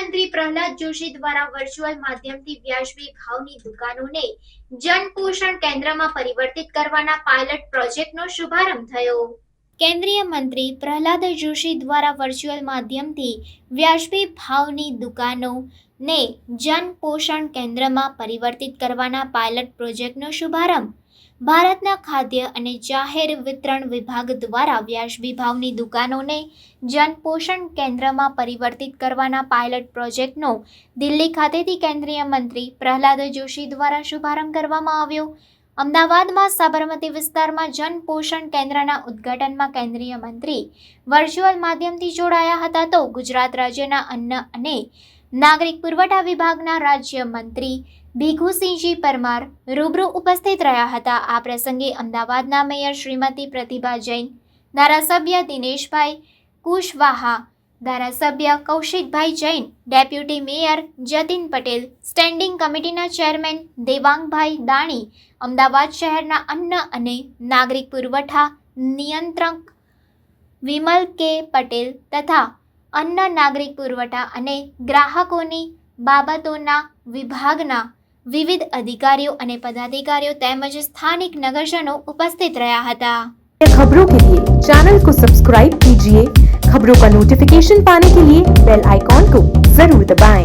મંત્રી પ્રહલાદ જોશી દ્વારા વર્ચ્યુઅલ માધ્યમથી વ્યાજબી ભાવની દુકાનોને જન પોષણ કેન્દ્રમાં પરિવર્તિત કરવાના પાયલટ પ્રોજેક્ટનો શુભારંભ થયો. કેન્દ્રીય મંત્રી પ્રહલાદ જોશી દ્વારા વર્ચ્યુઅલ માધ્યમથી વ્યાજબી ભાવની દુકાનોને જન પોષણ કેન્દ્રમાં પરિવર્તિત કરવાના પાયલટ પ્રોજેક્ટનો શુભારંભ ભારતના ખાદ્ય અને જાહેર વિતરણ વિભાગ દ્વારા વ્યાજબી ભાવની દુકાનોને જન પોષણ કેન્દ્રમાં પરિવર્તિત કરવાના પાયલટ પ્રોજેક્ટનો દિલ્હી ખાતેથી કેન્દ્રીય મંત્રી પ્રહલાદ જોશી દ્વારા શુભારંભ કરવામાં આવ્યો. અમદાવાદમાં સાબરમતી વિસ્તારમાં જન પોષણ કેન્દ્રના ઉદ્ઘાટનમાં કેન્દ્રીય મંત્રી વર્ચ્યુઅલ માધ્યમથી જોડાયા હતા તો ગુજરાત રાજ્યના અન્ન અને નાગરિક પુરવઠા વિભાગના રાજ્ય મંત્રી ભીખુસિંહજી પરમાર રૂબરૂ ઉપસ્થિત રહ્યા હતા. આ પ્રસંગે અમદાવાદના મેયર શ્રીમતી પ્રતિભા જૈન, ધારાસભ્ય દિનેશભાઈ કુશવાહા, ધારાસભ્ય Kaushikbhai Jain, deputy mayor Jatin Patel, standing કમિટીના ચેરમેન દેવાંગભાઈ દાણી, અમદાવાદ શહેરના અન્ન અને નાગરિક પુરવઠા નિયંત્રક વિમલ કે પટેલ તથા અન્ન નાગરિક પુરવઠા અને ગ્રાહકોની બાબતોના વિભાગના વિવિધ अधिकारियों અને पदाधिकारियों તેમજ સ્થાનિક નગરજનો ઉપસ્થિત રહ્યા હતા. खबरों के लिए चैनल को सब्सक्राइब कीजिए. खबरों का नोटिफिकेशन पाने के लिए बेल आइकॉन को जरूर दबाएं.